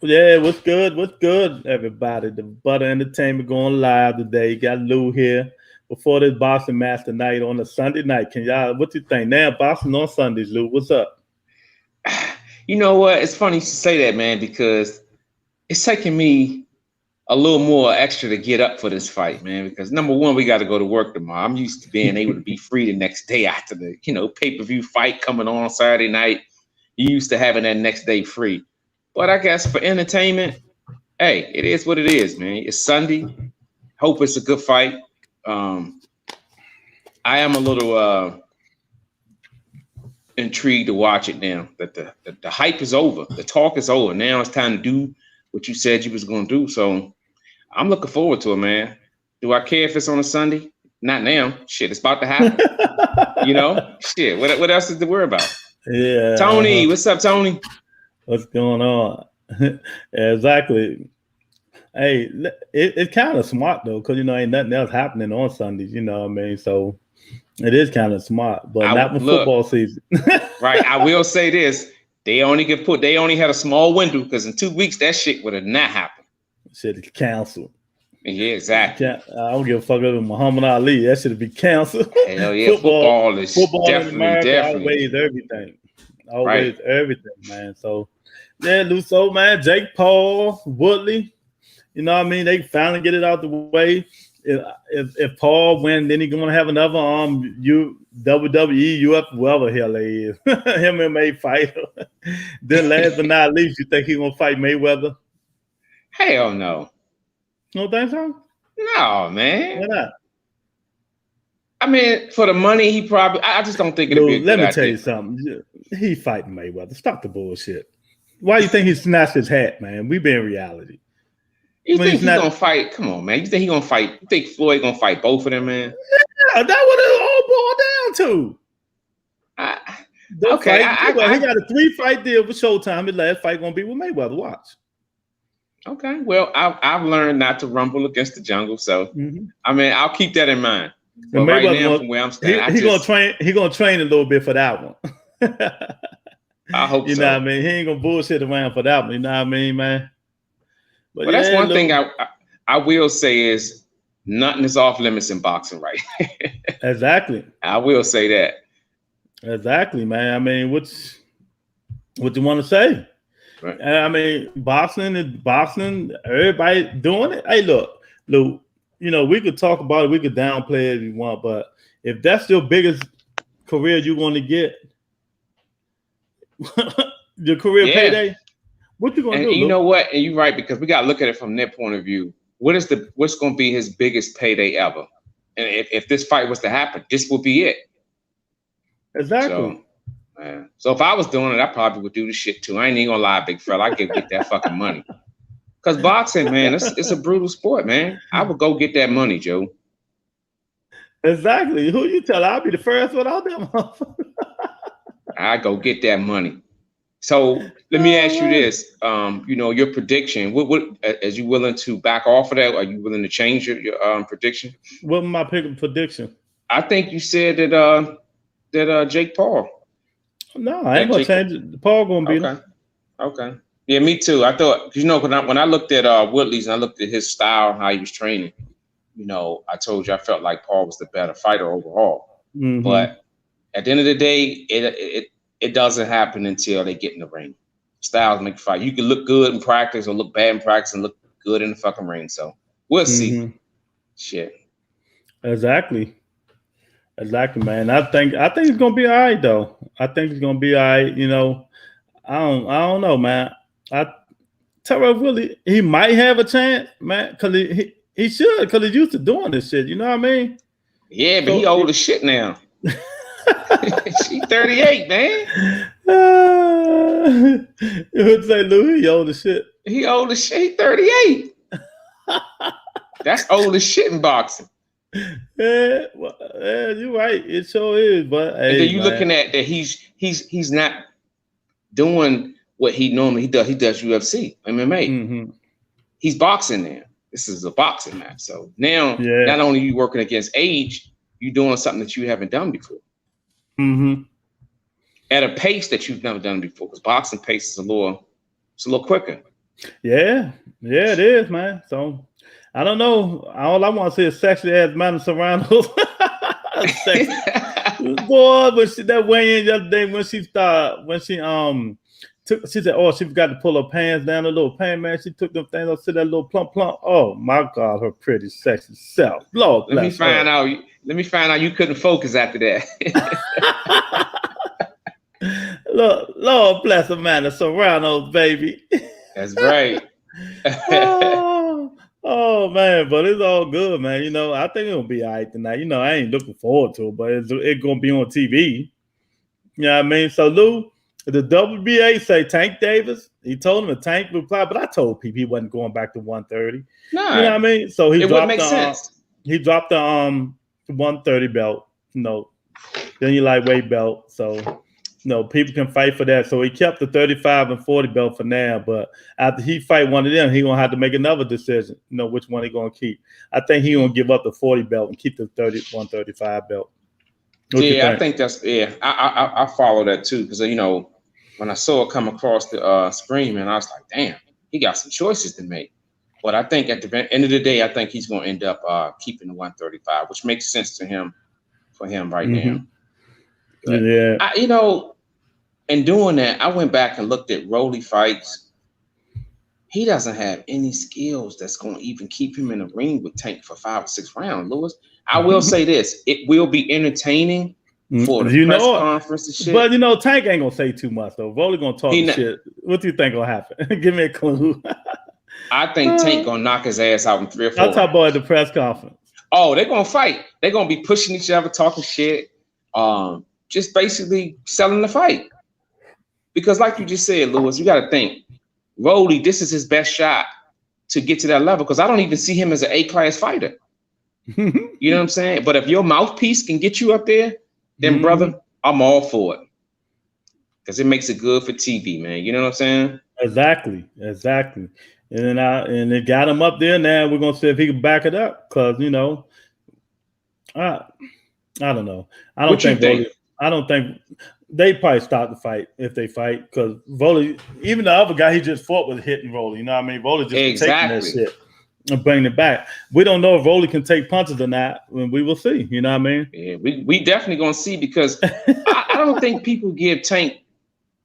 Yeah, what's good? What's good, everybody? The Butter Entertainment going live today. You got Lou here before this boxing match tonight on a Sunday night. Can y'all, what you think? Now, boxing on Sundays, Lou. What's up? You know what? It's funny you should say that, man, because it's taking me a little more extra to get up for this fight, man. Because number one, we got to go to work tomorrow. I'm used to being able to be free the next day after the, pay-per-view fight coming on Saturday night. You used to having that next day free. But I guess for entertainment, hey, it is what it is, man. It's Sunday. Hope it's a good fight. I am a little intrigued to watch it now. That the hype is over. The talk is over. Now it's time to do what you said you was going to do. So I'm looking forward to it, man. Do I care if it's on a Sunday? Not now. Shit, it's about to happen. Shit. What else is to worry about? Yeah. Tony, what's up, Tony? What's going on? Exactly. Hey, it's kind of smart though, because ain't nothing else happening on Sundays. You know what I mean? So it is kind of smart, but not with football season. Right. I will say this: they only had a small window because in 2 weeks that shit would have not happened. Shit is canceled. Yeah, exactly. I don't give a fuck about Muhammad Ali. That should be canceled. Hell yeah, football is definitely in America outweighs everything. Always everything, man. So yeah, Lusso, man, Jake Paul, Woodley. You know what I mean? They finally get it out the way. If Paul wins, then he's gonna have another WWE, UF, whoever hell he is, MMA fighter. Then last but not least, you think he's gonna fight Mayweather? Hell no. You don't think so? No, man. Why not? I mean, for the money, he probably. I just don't think it'll be a good Let me idea. tell you something. He fighting Mayweather. Stop the bullshit. Why do you think he snatched his hat, man? We be in reality. You think he's gonna fight? Come on, man. You think he's gonna fight? You think Floyd gonna fight both of them, man? Yeah, that's what it all boiled down to. Okay, he got a 3-fight deal with Showtime. His last fight gonna be with Mayweather. Watch. Okay, well, I've learned not to rumble against the jungle, so I mean, I'll keep that in mind. But right now, from where I'm standing, He gonna train a little bit for that one. I hope you know what I mean. He ain't gonna bullshit around for that one. You know what I mean, man. But that's one thing I will say is nothing is off limits in boxing, right? Exactly. I will say that. Exactly, man. I mean, what you want to say? Right. I mean, boxing is boxing. Everybody doing it. Hey, look, Lou. We could talk about it. We could downplay it if you want, but if that's your biggest career you're going to get, your career payday, what you going to do? You know what? And you're right, because we got to look at it from their point of view. What's going to be his biggest payday ever? And if this fight was to happen, this would be it. Exactly. So if I was doing it, I probably would do the shit too. I ain't even gonna lie, big fella. I could get that fucking money. Because boxing, man, it's a brutal sport, man. I would go get that money, Joe. Exactly. Who you tell? I'll be the first one out there. I go get that money. So let me ask you this: your prediction. What is you willing to back off of that? Are you willing to change your prediction? What was my prediction? I think you said that Jake Paul. No, I ain't gonna change it. Paul gonna beat him. Okay. Yeah, me too. I thought, when I looked at Woodley's and I looked at his style, how he was training, I told you I felt like Paul was the better fighter overall. Mm-hmm. But at the end of the day, it doesn't happen until they get in the ring. Styles make a fight. You can look good in practice or look bad in practice and look good in the fucking ring. So we'll see. Shit. Exactly, man. I think it's gonna be all right though. I think it's gonna be all right. I don't know, man. Terrell Willie, he might have a chance, man, because he should, because he's used to doing this shit. You know what I mean? Yeah, but he old as shit now. She's 38, man. You would say, Lou, he old as shit. He old as shit. He 38. That's old as shit in boxing. Yeah, you're right. It sure is. But and then you looking at that he's not doing what he normally does. He does UFC, MMA. Mm-hmm. He's boxing now. This is a boxing match. So now, not only are you working against age, you're doing something that you haven't done before. Mm-hmm. At a pace that you've never done before, because boxing pace is a little quicker. Yeah, it is, man. So I don't know. All I want to see is sexy ass Amanda Serrano. Sexy. Boy, but that weigh in the other day when she she said, oh, she forgot to pull her pants down, a little pant, man. She took them things up to that little plump. Oh my God, her pretty, sexy self. Lord Let me bless her. Let me find out you couldn't focus after that. Lord bless Amanda Serrano, baby. That's right. oh man, but it's all good, man. You know, I think it'll be all right tonight. You know, I ain't looking forward to it, but it's gonna be on TV. You know what I mean? So Lou, the WBA say Tank Davis. He told him a Tank reply, but I told people he wasn't going back to 130. No, you know what I mean? So he dropped the 130 belt. You know, then you lightweight belt. So people can fight for that. So he kept the 35 and 40 belt for now. But after he fight one of them, he gonna have to make another decision. You know which one he gonna keep. I think he gonna give up the 40 belt and keep the 135 belt. I think that's I follow that too because when I saw it come across the screen, man, I was like, damn, he got some choices to make. But I think at the end of the day, I think he's going to end up keeping the 135, which makes sense to him for him right now. But in doing that, I went back and looked at Rolly fights. He doesn't have any skills that's going to even keep him in the ring with Tank for 5 or 6 rounds, Lewis. I will say this: it will be entertaining for the press conference and shit. But Tank ain't gonna say too much though. Rolly gonna talk shit. What do you think gonna happen? Give me a clue. I think Tank gonna knock his ass out in 3 or 4. I'll talk about at the press conference. Oh, they're gonna fight. They're gonna be pushing each other, talking shit, just basically selling the fight. Because, like you just said, Lewis, you got to think, Rolly, this is his best shot to get to that level. Because I don't even see him as an A-class fighter. You know what I'm saying? But if your mouthpiece can get you up there, then brother, I'm all for it. Because it makes it good for TV, man. You know what I'm saying? Exactly. And they got him up there now. We're gonna see if he can back it up. Because I don't know. I don't think they probably stop the fight if they fight. Because Rolly, even the other guy he just fought was hitting Rolly. You know what I mean? Rolly just taking that shit and bringing it back. We don't know if Rolly can take punches or not. We will see. You know what I mean? Yeah, we definitely gonna see because I don't think people give Tank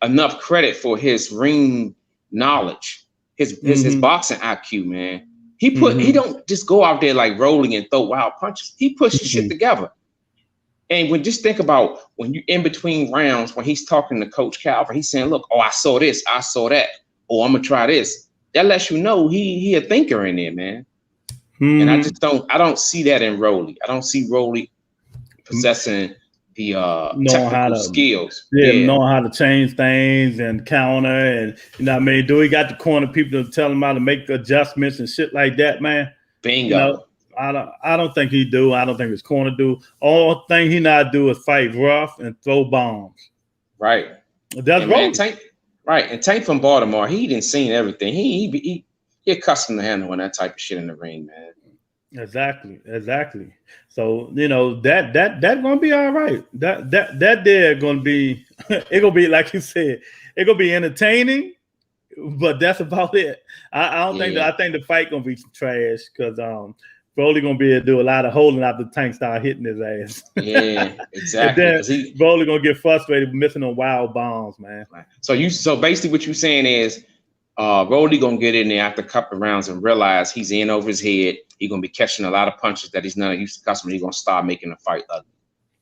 enough credit for his ring knowledge, his boxing IQ, man. He don't just go out there like rolling and throw wild punches. He pushes shit together. And just think about when you in between rounds when he's talking to Coach Calvert, he's saying, "Look, I saw this, I saw that. Oh, I'm gonna try this." That lets you know he a thinker in there, man. And I don't see that in Rolly. I don't see Rolly possessing the technical skills. Knowing how to change things and counter and what I mean. Do he got the corner people to tell him how to make adjustments and shit like that, man? Bingo. I don't think he do. I don't think his corner do. All thing he not do is fight rough and throw bombs. Right. That's right. Tank. Right. And Tank from Baltimore, he didn't seen everything. He accustomed to handling that type of shit in the ring, man. Exactly. So that gonna be all right. That there gonna be it gonna be like you said. It gonna be entertaining, but that's about it. I think the fight gonna be trash because Rolly gonna be able to do a lot of holding after Tank start hitting his ass. Yeah, exactly. And then Rolly gonna get frustrated missing on wild bombs, man. So basically what you're saying is Rolly gonna get in there after a couple of rounds and realize he's in over his head. He's gonna be catching a lot of punches that he's not used to customers. He's gonna start making the fight ugly.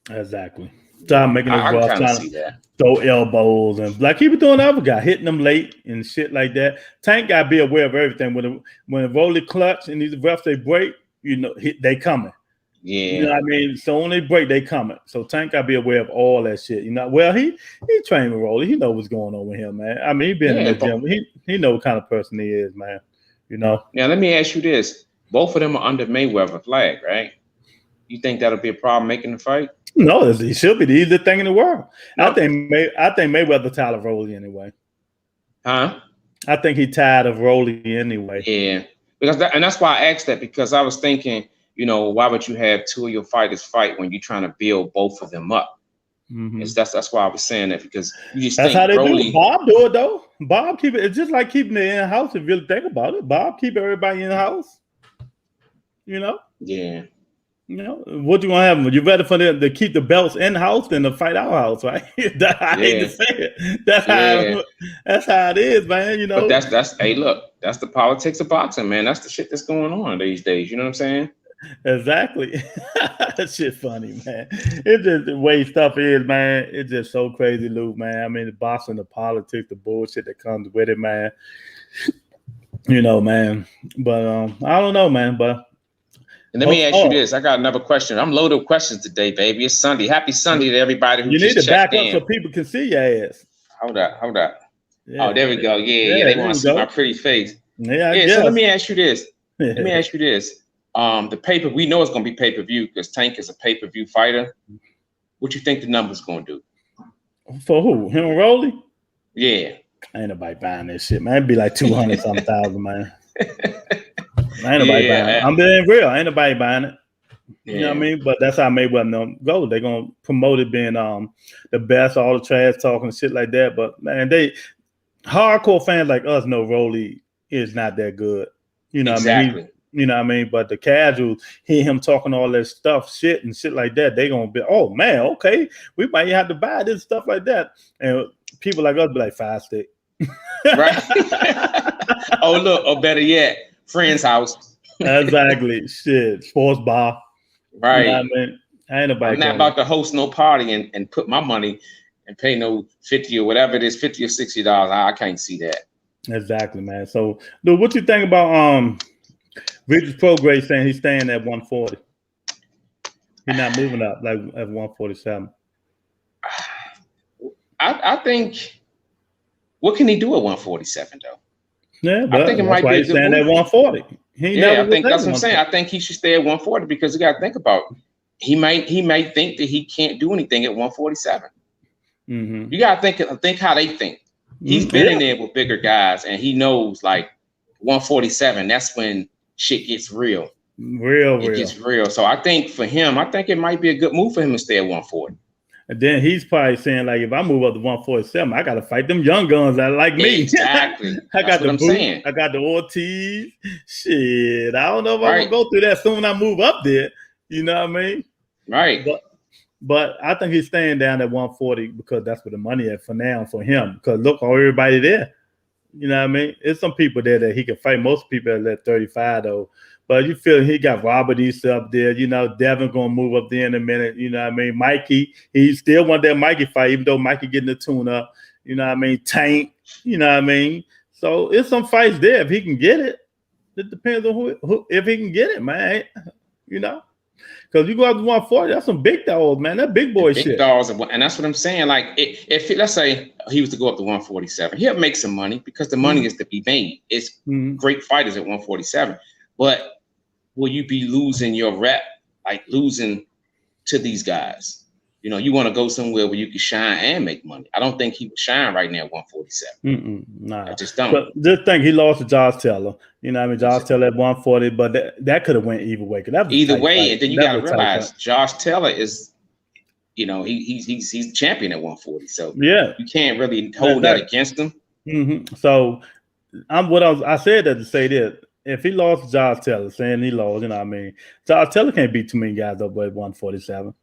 Exactly. Start making it rough, trying to throw elbows and like he was doing the other guy, hitting them late and shit like that. Tank gotta be aware of everything. When Rolly clutch and these refs they break, they coming. Yeah. You know what I mean? So when they break, they coming. So Tank gotta be aware of all that shit. Well, he trained with Rolly. He know what's going on with him, man. I mean, he been in the gym. He know what kind of person he is, man. Now let me ask you this. Both of them are under Mayweather flag, right? You think that'll be a problem making the fight? No, he should be the easiest thing in the world. No. I think Mayweather tired of Rolly anyway. Huh? I think he tired of Rolly anyway. Yeah. That's why I asked that, because I was thinking, why would you have two of your fighters fight when you're trying to build both of them up? Mm-hmm. That's why I was saying that, because you just that's think how they Rolly, do. Bob do it though. Bob keep it. It's just like keeping it in the house. If you really think about it, Bob keep everybody in the house. You know. Yeah. You know what you gonna have? You better for them to keep the belts in the house than to fight our house, right? I hate to say it. That's how it is, man. You know. But that's hey, look, that's the politics of boxing, man. That's the shit that's going on these days. You know what I'm saying? Exactly. That shit funny, man. It's just the way stuff is, man. It's just so crazy, Luke, man. I mean, the boxing, the politics, the bullshit that comes with it, man. You know, man. But I don't know, man. But and let me ask you this. I got another question. I'm loaded with questions today, baby. It's Sunday. Happy Sunday to everybody who just checked in. You need to back up so people can see your ass. Hold up. Yeah, oh, there we go. Yeah, they want to see my pretty face. Yeah, so let me ask you this. The paper, we know it's going to be pay-per-view because Tank is a pay-per-view fighter. What you think the number's going to do? For who? Him and Rolly? Yeah. Ain't nobody buying this shit, man. It'd be like 200-something thousand, man. Ain't nobody buying it. I'm being real. Ain't nobody buying it. You know what I mean? But that's how Mayweather go. They're going to promote it being the best, all the trash talking and shit like that. But, man, hardcore fans like us know Rolly is not that good. You know what I mean? You know what I mean? But the casuals hear him talking all that stuff, shit like that. They gonna be, oh man, okay, we might have to buy this stuff like that. And people like us be like 5 stick. Right. Oh look, or better yet, friend's house. Exactly. Shit. Sports bar. Right. You know what I mean? Ain't nobody. I'm not about to host no party and put my money and pay no 50 or whatever it is, $50 or $60. I can't see that. Exactly, man. So dude, what you think about Regis Prograis saying he's staying at 140? He's not moving up like at 147. I think what can he do at 147 though? Yeah, but I think it might be he's staying at 140. I think that's what I'm saying. I think he should stay at 140 because you got to think about he might think that he can't do anything at 147. Mm-hmm. You got to think how they think. He's been in there with bigger guys, and he knows like 147. That's when shit gets real. It gets real. So I think for him, it might be a good move for him to stay at 140. And then he's probably saying, like, if I move up to 147, I got to fight them young guns that like me. Exactly. I got the Boots, I got the Ortiz. Shit, I don't know if I'm going to go through that soon when I move up there. You know what I mean? Right. But I think he's staying down at 140 because that's where the money is for now for him. Because look, everybody there. You know what I mean? There's some people there that he can fight. Most people are at 35, though. But you feel he got Robert East up there. You know, Devin going to move up there in a minute. You know what I mean? Mikey, he still want that Mikey fight, even though Mikey getting the tune up. You know what I mean? Tank, you know what I mean? So it's some fights there if he can get it. It depends on who if he can get it, man. You know? Because you go up to 140, that's some big dogs, man. That big boy shit. Big dogs, and that's what I'm saying. Like, if let's say he was to go up to 147, he'll make some money because the money is to be made. It's great fighters at 147. But will you be losing your rep, like losing to these guys? You know, you want to go somewhere where you can shine and make money. I don't think he would shine right now at 147. Nah. I just don't. But just think he lost to Josh Taylor. You know what I mean? Josh Taylor at 140, but that could have went either way. Either way, and then you got to realize Josh Taylor is, you know, he's the champion at 140. So yeah, you can't really hold that against him. Mm-hmm. So I said that to say this. If he lost to Josh Taylor, saying he lost, you know what I mean? Josh Taylor can't beat too many guys up at 147.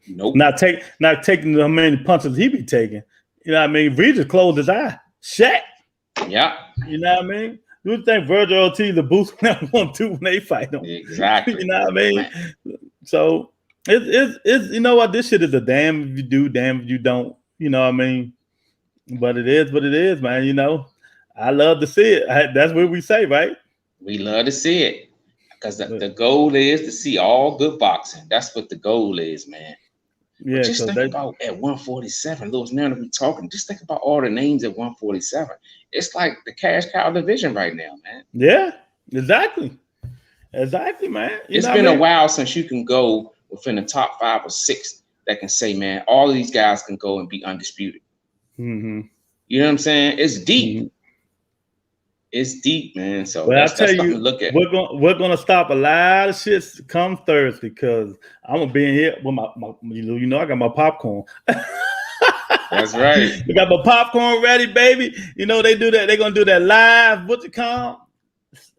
Nope. Not taking the many punches he be taking. You know what I mean? Regis closed his eye. Shaq. Yeah. You know what I mean? You think Virgil Ortiz the boost when they fight them? Exactly. You know what I mean? Man. So it's you know what? This shit is a damn if you do, damn if you don't. You know what I mean? But it is what it is, man. You know, I love to see it. That's what we say, right? We love to see it because the goal is to see all good boxing. That's what the goal is, man. Yeah. But just think about at 147, Lewis. Now that we're talking, just think about all the names at 147. It's like the cash cow division right now, man. Yeah, exactly, man. It's been a while since you can go within the top 5 or 6 that can say, man, all of these guys can go and be undisputed. Mm-hmm. You know what I'm saying? It's deep. Mm-hmm. It's deep, man. So that's something to look at. We're gonna stop a lot of shit come Thursday because I'm gonna be in here with my I got my popcorn. That's right. We got my popcorn ready, baby. You know they do that. They're gonna do that live. What's it called?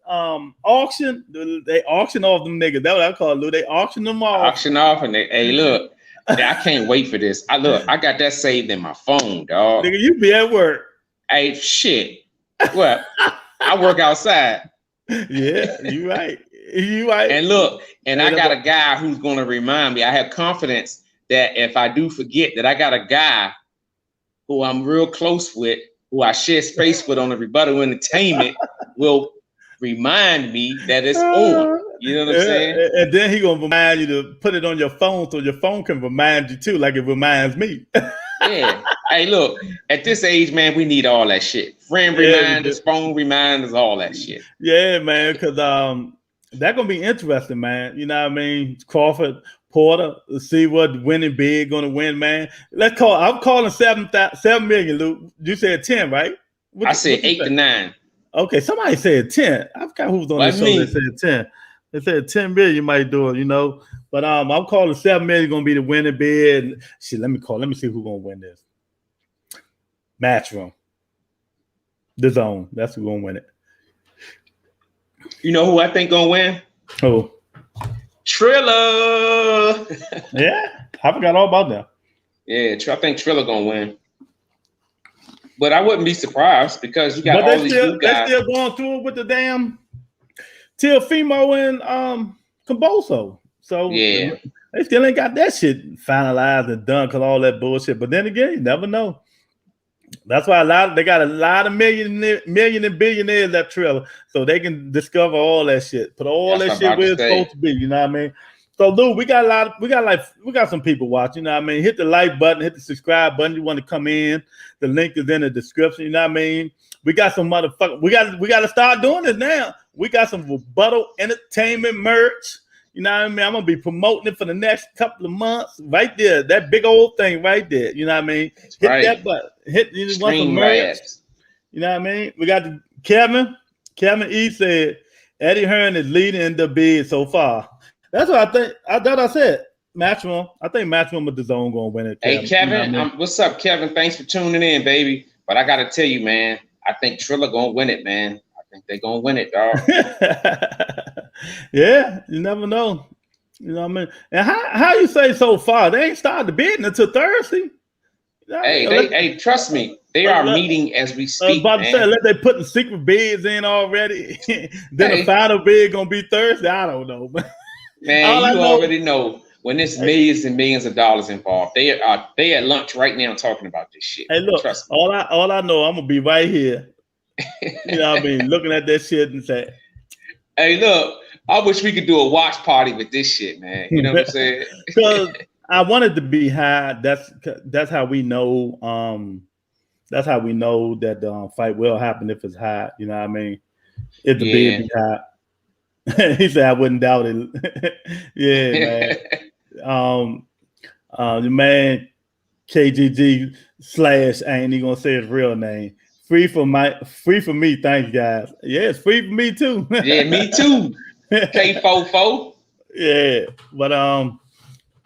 Auction. They auction off them niggas. That's what I call it, Lou. They auction them off. Auction off, and hey, look, I can't wait for this. I got that saved in my phone, dog. Nigga, you be at work. Hey, shit. Well, I work outside. Yeah, you right. You right. And look, and I got a guy who's gonna remind me. I have confidence that if I do forget, that I got a guy who I'm real close with, who I share space with on the Rebuttal Entertainment, will remind me that it's on. You know what I'm saying? And then he gonna remind you to put it on your phone so your phone can remind you too, like it reminds me. Yeah. Hey, look, at this age, man, we need all that shit. Friend reminders, phone reminders, all that shit. Yeah, man, because that's gonna be interesting, man. You know what I mean? Crawford, Porter, let's see what winning big gonna win, man. I'm calling 7 million, Luke. You said 10, right? I said 8 to 9. Okay, somebody said 10. I forgot who was on the show that said 10. They said 10 million, you might do it, you know. But I'm calling 7 million gonna be the winning bid. Shit, let me see who's gonna win this. Matchroom. The Zone. That's who's gonna win it. You know who I think gonna win? Who? Triller. Yeah, I forgot all about that. Yeah, I think Triller gonna win. But I wouldn't be surprised because you got all these new guys. They're still going through it with the damn Teofimo and Camboso. So yeah, they still ain't got that shit finalized and done because all that bullshit. But then again, you never know. That's why they got a lot of million and billionaires that Triller, so they can discover all that shit, put all that shit where it's supposed to be. You know what I mean? So, Lou, we got some people watching. You know what I mean? Hit the like button, hit the subscribe button. You want to come in? The link is in the description. You know what I mean? We got some motherfucker. We got to start doing this now. We got some Rebuttal Entertainment merch. You know what I mean? I'm gonna be promoting it for the next couple of months. Right there, that big old thing right there. You know what I mean? Hit that button. You want some merch? You know what I mean? We got Kevin. Kevin E said Eddie Hearn is leading the bid so far. That's what I think. I said Matchroom. I think Matchroom with the Zone gonna win it. Kevin. Hey Kevin, you know what I mean? What's up, Kevin? Thanks for tuning in, baby. But I gotta tell you, man, I think Triller gonna win it, man. I think they're gonna win it, dog. Yeah, you never know. You know what I mean? And how you say so far? They ain't started the bidding until Thursday. Hey, trust me, they are meeting as we speak. I was about to say, they putting secret bids in already. Then the final bid gonna be Thursday. I don't know, man. You already know when there's millions and millions of dollars involved. They at lunch right now talking about this shit. Hey, look, all I know, I'm gonna be right here. You know what I mean? Looking at that shit and say, hey, look, I wish we could do a watch party with this shit, man. You know what I'm saying? Because I wanted to be high. That's how we know. That's how we know that the fight will happen if it's high. You know what I mean? If the bid be high. He said I wouldn't doubt it. Yeah, man. The man KGG / I ain't even gonna say his real name. Free for me. Thanks, guys. Yeah, it's free for me too. Yeah, me too. K44. Yeah, but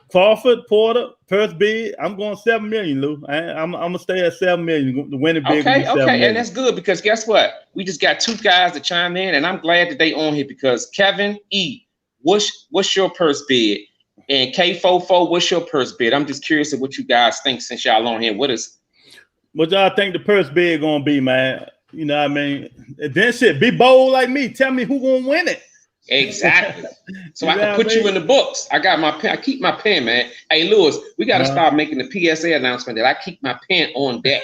Crawford, Porter, first bid. I'm going 7 million, Lou. I'm gonna stay at 7 million. The winning bid. Okay, and that's good because guess what? We just got two guys to chime in, and I'm glad that they on here because Kevin E, what's your purse bid? And K44, what's your purse bid? I'm just curious of what you guys think since y'all on here with us. What y'all think the purse bid gonna be, man? You know what I mean? And then shit, be bold like me. Tell me who gonna win it. Exactly. So I can put you in the books. I got my pen. I keep my pen, man. Hey, Lewis, we got to start making the PSA announcement that I keep my pen on deck.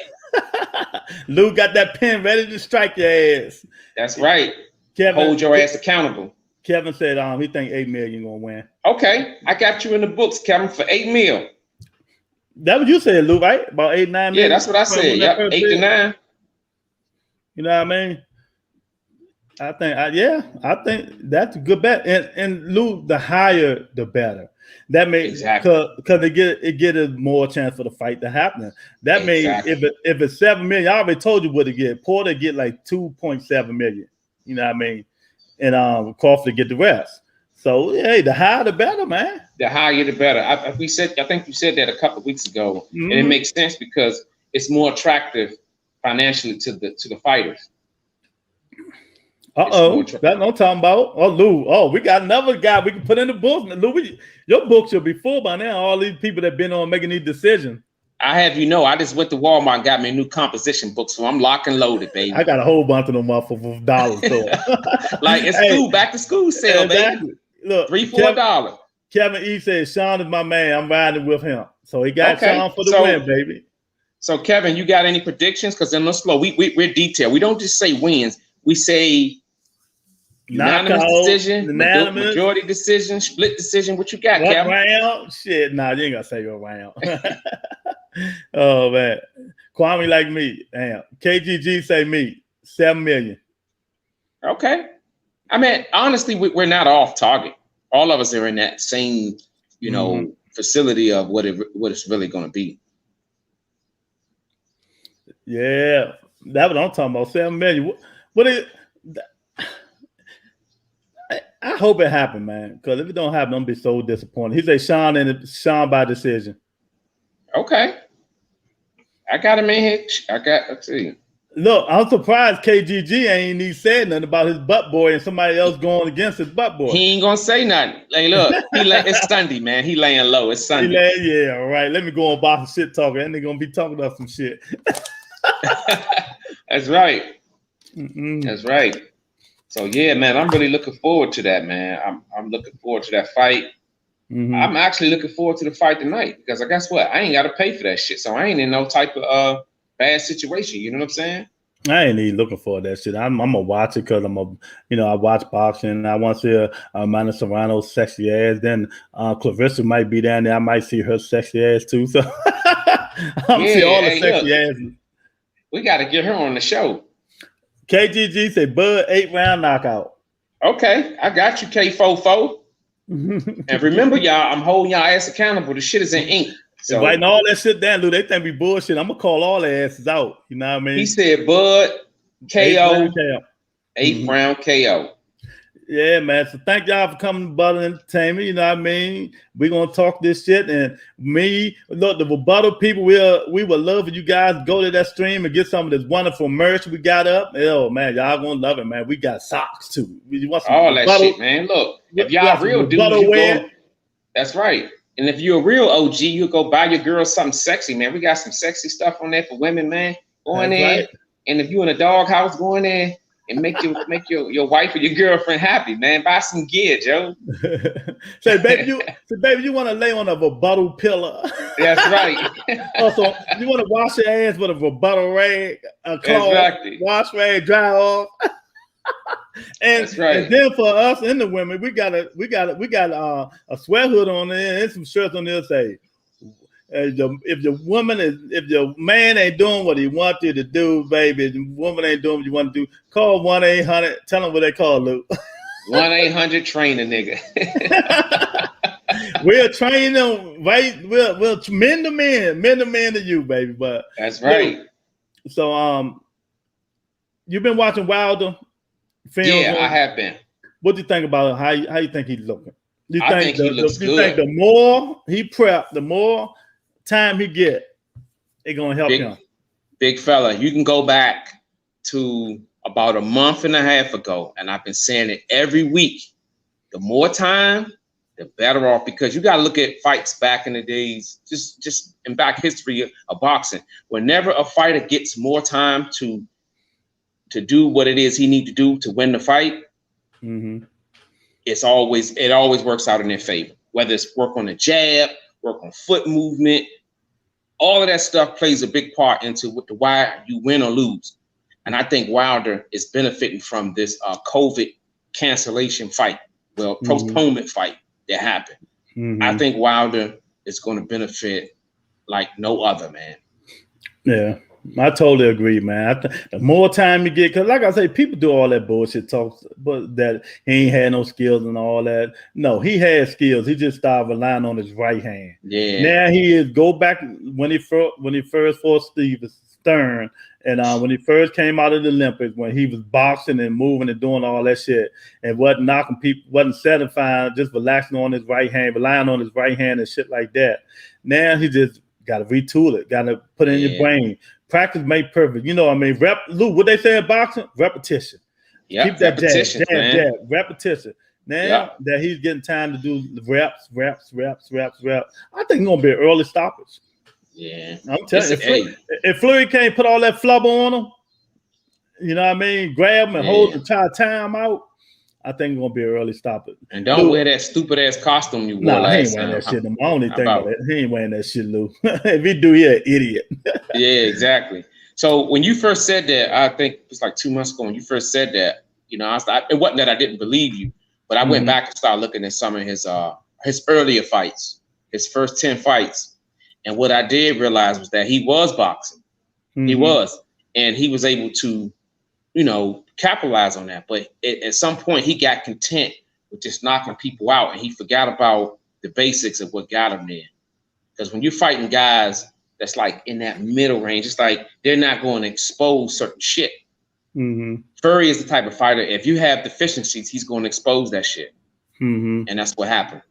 Lou got that pen ready to strike your ass. That's right. Kevin, hold your ass accountable. Kevin said he think 8 million gonna win. Okay, I got you in the books, Kevin, for 8 mil. That what you said, Lou, right? About 8, 9 million. Yeah, that's what I said. Yep, 8 to 9. You know what I mean? I think that's a good bet. And Lou, the higher the better. That makes because it get a more chance for the fight to happen. That means if it's 7 million, I already told you what to get. Porter get like 2.7 million. You know what I mean? And Crawford get the rest. So hey, the higher the better, man. The higher the better. I think you said that a couple of weeks ago, and it makes sense because it's more attractive financially to the fighters. That's what I'm talking about. Oh, Lou. Oh, we got another guy we can put in the book. Lou, your book should be full by now. All these people that been on making these decisions. I have I just went to Walmart and got me a new composition book, so I'm locked and loaded, baby. I got a whole bunch of them for dollars. So. Like it's back to school sale, exactly. Baby. Look, $3-4. Kevin E said, Sean is my man. I'm riding with him. So he got Sean for the win, baby. So Kevin, you got any predictions? Because in the slow, we're detailed. We don't just say wins. We say unanimous decision, majority decision, split decision. What you got, Kevin? Round? Shit, nah, you ain't gonna say your round. Oh man, Kwame like me. Damn, KGG say me 7 million. Okay, I mean honestly, we're not off target. All of us are in that same, facility of what it's really going to be. Yeah, that's what I'm talking about. 7 million. What is? I hope it happened, man. Because if it don't happen, I'm gonna be so disappointed. He say Sean by decision. Okay. I got him in here. Let's see. Look, I'm surprised KGG ain't even said nothing about his butt boy and somebody else going against his butt boy. He ain't gonna say nothing. Like, look, it's Sunday, man. He laying low. It's Sunday. Yeah, all right. Let me go on about some shit talking. And they're gonna be talking about some shit. That's right. That's right. So yeah, man, I'm really looking forward to that, man. I'm looking forward to that fight. I'm actually looking forward to the fight tonight because guess what? I ain't got to pay for that shit, so I ain't in no type of bad situation. You know what I'm saying? I ain't even looking for that shit. I'm gonna watch it because I watch boxing. I want to see Amanda Serrano's sexy ass. Then Clarissa might be down there. I might see her sexy ass too. So I'm see all the sexy asses. We got to get her on the show. KGG say Bud 8-round knockout. Okay, I got you, K44. And remember, y'all, I'm holding y'all ass accountable. The shit is in ink. So writing all that shit down, dude. They think we bullshit. I'm gonna call all their asses out. You know what I mean? He said Bud KO, 8-round KO. Yeah, man. So thank y'all for coming to Rebuttal Entertainment. You know what I mean? We're gonna talk this shit. And look, the Rebuttal people, we would love for you guys to go to that stream and get some of this wonderful merch we got up. Oh man, y'all gonna love it, man. We got socks too. You want some all that shit, man. Look, if y'all real dudes, that's right. And if you're a real OG, you go buy your girl something sexy, man. We got some sexy stuff on there for women, man. Go in there, right. And if you in a doghouse, go in there and make your wife or your girlfriend happy, man. Buy some gear, Joe. Say, baby, you want to lay on a Rebuttal pillow. That's right. Also, you want to wash your ass with a Rebuttal rag, a cloth, exactly. Wash rag, dry off. And, that's right. And then for us and the women, we got a sweat hood on there and some shirts on there say, if your man ain't doing what he wants you to do, baby, if the woman ain't doing what you want to do, call 1-800. Tell them what they call, Luke. 1-800 train a nigga. We'll train them, right? We'll mend the men to you, baby. But that's right. So you've been watching Wilder films? Yeah, I have been. What do you think about how you think he's looking? I think he looks good. You think the more he prep, the more time he get, it's gonna help him. Big fella, you can go back to about a month and a half ago, and I've been saying it every week. The more time, the better off, because you got to look at fights back in the days, just in back history of boxing. Whenever a fighter gets more time to do what it is he need to do to win the fight, it always works out in their favor. Whether it's work on the jab, work on foot movement, all of that stuff plays a big part into why you win or lose. And I think Wilder is benefiting from this COVID cancellation fight, postponement fight that happened. I think Wilder is going to benefit like no other, man. Yeah. I totally agree, man. The more time you get, because like I say, people do all that bullshit talk, but that he ain't had no skills and all that. No, he had skills. He just started relying on his right hand. Yeah. Now he is go back when he first fought Steve Stern, and when he first came out of the Olympics, when he was boxing and moving and doing all that shit, and wasn't knocking people, wasn't satisfying, just relaxing on his right hand, relying on his right hand and shit like that. Now he just Got to retool it. Got to put it in your brain. Practice make perfect. You know what I mean? Lou, what they say in boxing? Repetition. Yeah, keep that jab, repetition. Now that he's getting time to do reps, I think he's gonna be an early stoppage. Yeah, I'm telling you, if Fleury can't put all that flubber on him, you know what I mean, grab him and hold and try to time him out, I think it's gonna be an early stoppage. And don't wear that stupid ass costume you wore last time. He ain't wearing that shit. I only think about that. He ain't wearing that shit, Lou. If he do, he an idiot. Yeah, exactly. So when you first said that, I think it was like 2 months ago when you first said that, you know, it wasn't that I didn't believe you, but I went back and started looking at some of his earlier fights, his first 10 fights. And what I did realize was that he was boxing. He was. And he was able to, you know, capitalize on that. But at some point, he got content with just knocking people out. And he forgot about the basics of what got him there. Because when you're fighting guys that's like in that middle range, it's like they're not going to expose certain shit. Fury is the type of fighter, if you have deficiencies, he's going to expose that shit. And that's what happened.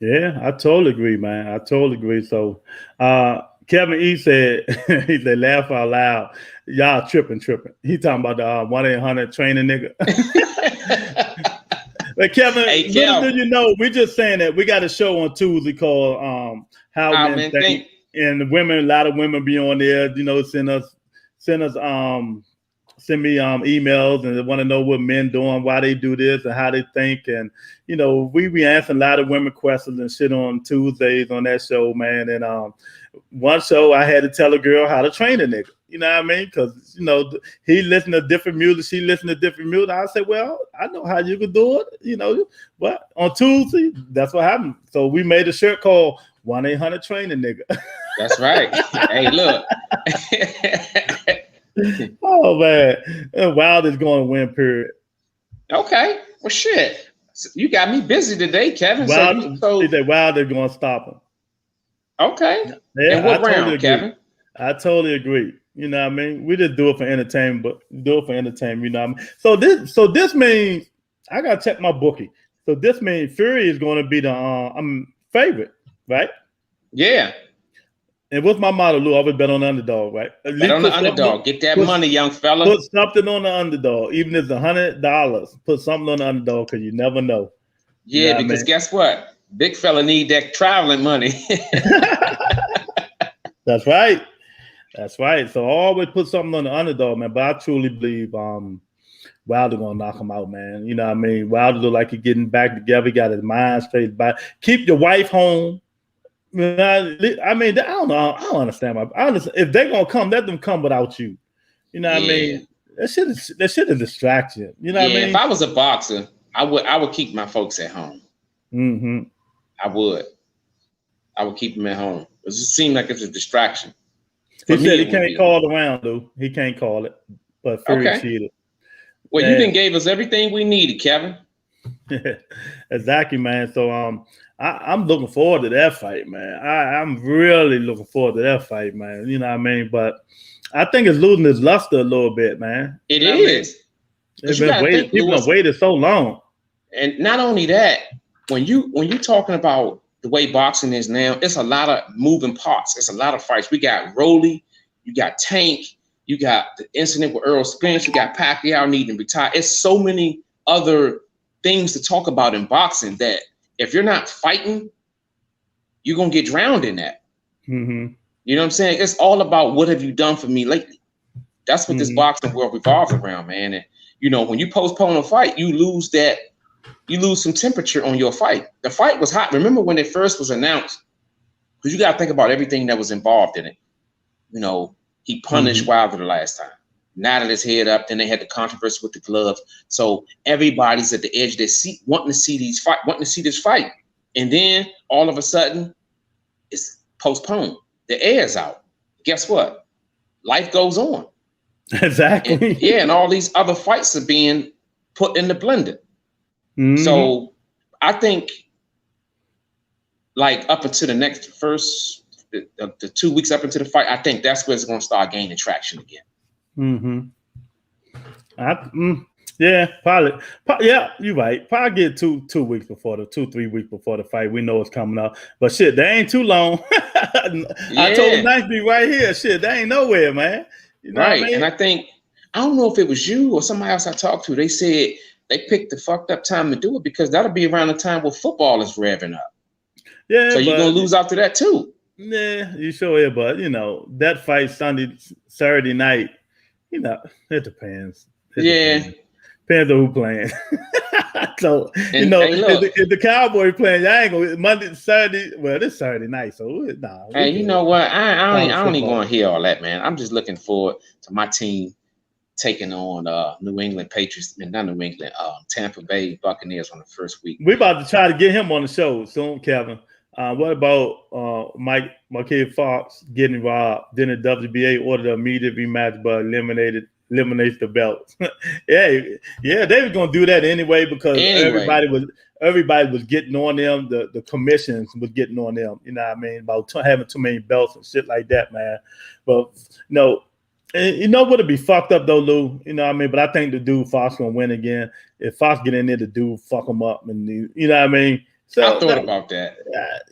Yeah, I totally agree, man. I totally agree. So Kevin E said, he said, laugh out loud. Y'all tripping. He talking about the 1-800 training nigga. But Kevin, little do you know, we're just saying that we got a show on Tuesday called How Men Think. And the women, a lot of women be on there, you know, send me emails and they want to know what men doing, why they do this and how they think. And, you know, we be answering a lot of women questions and shit on Tuesdays on that show, man. And one show I had to tell a girl how to train a nigga. You know what I mean? Because, you know, he listened to different music, she listened to different music. I said, well, I know how you could do it, you know. But on Tuesday, that's what happened. So we made a shirt called 1-800 Training Nigga. That's right. Hey, look. Oh man, Wilder's going to win. Period. Okay, well, shit, you got me busy today, Kevin. Wilder's going to stop him. Okay. Yeah, and what round, Kevin? I totally agree. You know what I mean? We just do it for entertainment, but do it for entertainment. You know what I mean? So this means I gotta check my bookie. So this means Fury is going to be the favorite, right? Yeah. And what's my motto, Lou? I always bet on the underdog, right? Bet on the underdog. Get that money, young fella. Put something on the underdog, even if it's $100. Put something on the underdog because you never know. Yeah, you know because guess what? Big fella need that traveling money. That's right. That's right. So always put something on the underdog, man. But I truly believe Wilder gonna knock him out, man. You know what I mean? Wilder look like he's getting back together. He got his mind straight back. Keep your wife home. I mean, I don't know. I don't understand. If they're gonna come, let them come without you. You know what I mean? That shit is distraction. You know what I mean? If I was a boxer, I would keep my folks at home. I would keep them at home. It just seemed like it's a distraction. He said he can't call the round, though. He can't call it. But Fury cheated. Well, you done gave us everything we needed, Kevin. Exactly, man. So I'm looking forward to that fight, man. I'm really looking forward to that fight, man. You know what I mean? But I think it's losing its luster a little bit, man. It is. People have waited so long. And not only that, when you're talking about the way boxing is now, it's a lot of moving parts. It's a lot of fights. We got Rolly, you got Tank, you got the incident with Earl Spence, you got Pacquiao needing to retire. It's so many other things to talk about in boxing that if you're not fighting, you're going to get drowned in that. You know what I'm saying? It's all about what have you done for me lately? That's what this boxing world revolves around, man. And, you know, when you postpone a fight, you lose some temperature on your fight. The fight was hot. Remember when it first was announced? Because you got to think about everything that was involved in it. You know, he punished Wilder the last time. Nodded his head up. Then they had the controversy with the gloves. So everybody's at the edge of their seat, wanting to see this fight. And then all of a sudden, it's postponed. The air's out. Guess what? Life goes on. Exactly. And all these other fights are being put in the blender. So I think, like up until the next the 2 weeks up into the fight, I think that's where it's going to start gaining traction again. Yeah, probably. Yeah, you're right. Probably get 3 weeks before the fight. We know it's coming up, but shit, they ain't too long. October Yeah, 9th be right here. Shit, they ain't nowhere, man. You know what I right. And mean? I don't know if it was you or somebody else I talked to. They said they picked the fucked up time to do it because that'll be around the time where football is revving up. Yeah, So you're gonna lose after that too. Yeah, you sure is, but that fight Saturday night. It depends. Depends on who playing. So if the Cowboy playing, I ain't gonna Monday, Saturday. Well, this Saturday night, so nah. Hey, you know what? I don't even want to hear all that, man. I'm just looking forward to my team taking on New England Patriots, and not New England, Tampa Bay Buccaneers on the first week. We about to try to get him on the show soon, Kevin. What about Marquez Fox getting robbed? Then the WBA ordered an immediate rematch, but eliminates the belt. yeah, they were gonna do that anyway because everybody was getting on them. The commissions was getting on them. You know what I mean? About having too many belts and shit like that, man. But would be fucked up though, Lou? You know what I mean? But I think the dude Fox gonna win again. If Fox get in there, the dude fuck him up, and you know what I mean? So I thought about that.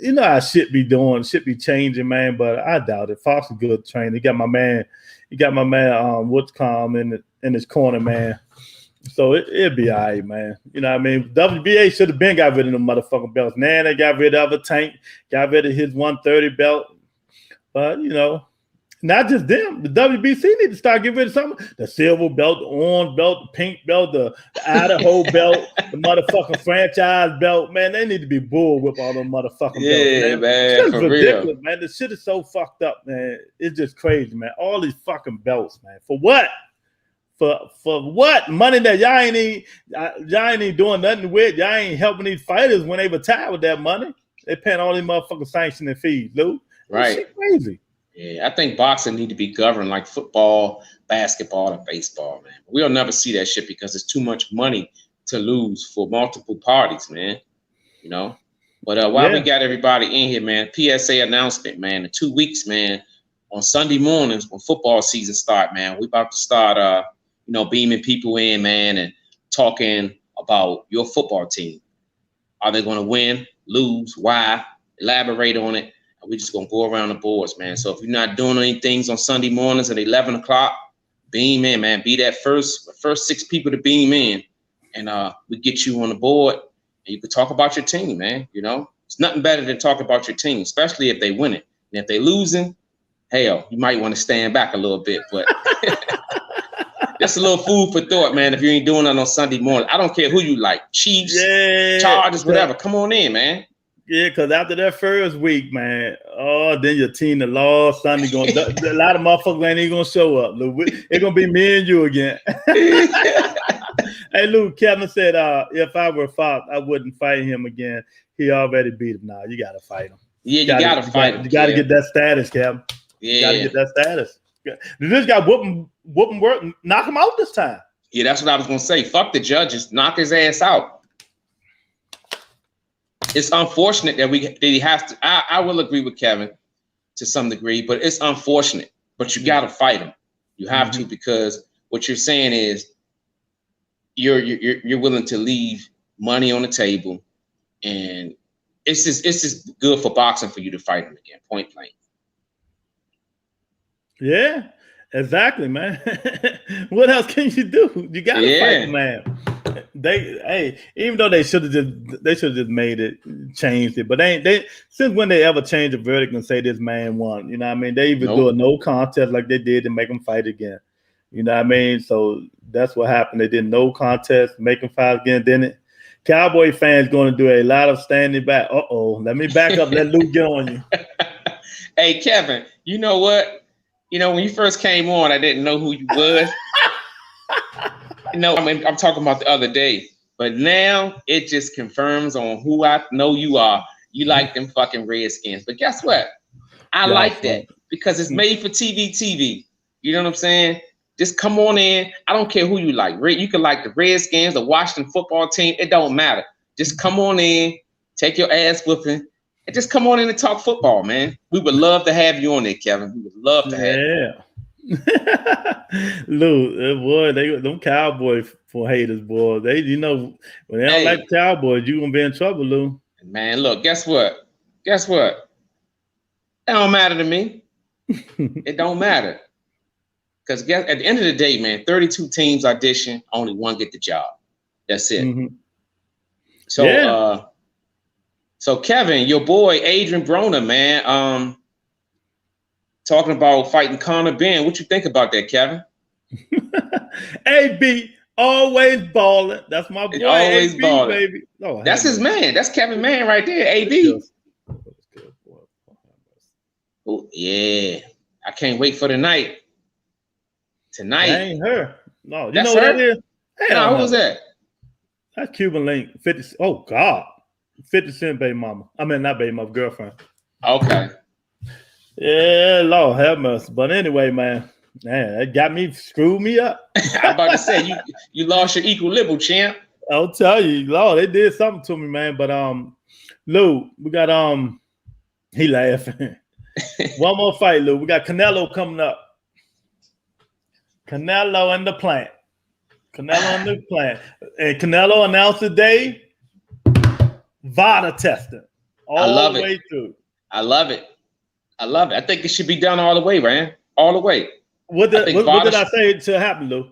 You know how shit be changing, man. But I doubt it. Fox is a good trainer. He got my man Woodscomb in his corner, man. So it'll be all right, man. You know what I mean? WBA should have been got rid of them motherfucking belts. Now they got rid of a Tank, got rid of his 130 belt. But not just them. The WBC need to start getting rid of something. The silver belt, the orange belt, the pink belt, the Idaho belt, the motherfucking franchise belt. Man, they need to be bull whip all them motherfucking belts. Yeah, man, for ridiculous, real. man. The shit is so fucked up, man. It's just crazy, man. All these fucking belts, man. For what? For what? Money that y'all ain't doing nothing with. Y'all ain't helping these fighters when they retire with that money. They paying all these motherfucking sanctioning fees, Lou. Right. Shit crazy. Yeah, I think boxing need to be governed like football, basketball, and baseball, man. We'll never see that shit because it's too much money to lose for multiple parties, man. But while we got everybody in here, man, PSA announcement, man, in 2 weeks, man, on Sunday mornings when football season start, man, we about to start, beaming people in, man, and talking about your football team. Are they going to win, lose, why? Elaborate on it. We're just going to go around the boards, man. So if you're not doing any things on Sunday mornings at 11 o'clock, beam in, man. Be that first 6 people to beam in. And we get you on the board. And you can talk about your team, man. It's nothing better than talk about your team, especially if they win it. And if they losing, hell, you might want to stand back a little bit. But just a little food for thought, man. If you ain't doing it on Sunday morning, I don't care who you like. Chiefs, Chargers, whatever. Come on in, man. Yeah, because after that first week, man, then your team the lost. Sunday a lot of motherfuckers ain't even gonna show up. Lou. It's gonna be me and you again. Hey, Lou, Kevin said, if I were Fox, I wouldn't fight him again. He already beat him. Now you gotta fight him. Yeah, you gotta fight him. You gotta get that status, Kevin. Yeah, you gotta get that status. This guy whooping work, knock him out this time. Yeah, that's what I was gonna say. Fuck the judges, knock his ass out. It's unfortunate that he has to. I will agree with Kevin to some degree, but it's unfortunate. But you got to fight him. You have to, because what you're saying is you're willing to leave money on the table, and it's just good for boxing for you to fight him again, point blank. Yeah, exactly, man. What else can you do? You got to fight him, man. Even though they should have just made it, changed it, but they since when they ever change a verdict and say this man won? You know what I mean? They even do a no contest like they did to make him fight again. You know what I mean? So that's what happened. They did no contest, make him fight again. Then it. Cowboy fans going to do a lot of standing back. Let me back up. Let Luke get on you. Hey, Kevin, you know what? When you first came on, I didn't know who you was. I'm talking about the other day, but now it just confirms on who I know you are. You like them fucking Redskins, but guess what? I like that because it's made for TV. You know what I'm saying? Just come on in. I don't care who you like. You can like the Redskins, the Washington football team. It don't matter. Just come on in, take your ass whooping, and just come on in and talk football, man. We would love to have you on there, Kevin. We would love to have you. Lou, boy, them Cowboy for haters, boy. They, when they don't like Cowboys, you gonna be in trouble, Lou. Man, look, guess what? It don't matter to me. It don't matter. Because at the end of the day, man, 32 teams audition, only one get the job. That's it. Mm-hmm. So, so Kevin, your boy Adrian Broner, man, talking about fighting Conor Benn. What you think about that, Kevin? AB always balling. That's my boy. Always balling, baby. Oh, that's his man. That's Kevin Man right there. AB. Oh yeah, I can't wait for the night. Tonight. That ain't her. No, that's know her? What that is? No, who was that? That's Cuban Link. 50. Oh God, 50 Cent baby mama. I mean, not baby mama, girlfriend. Okay. Yeah, Lord have mercy. But anyway, man, that got me, screwed me up. I'm about to say you lost your equilibrium, champ. I'll tell you, Lord, they did something to me, man. But Lou, we got he laughing. One more fight, Lou. We got Canelo coming up. Canelo and the plant. And Canelo announced today VADA testing all the way through. I love it. I think it should be done all the way, man. All the way. What did I say to happen, Lou?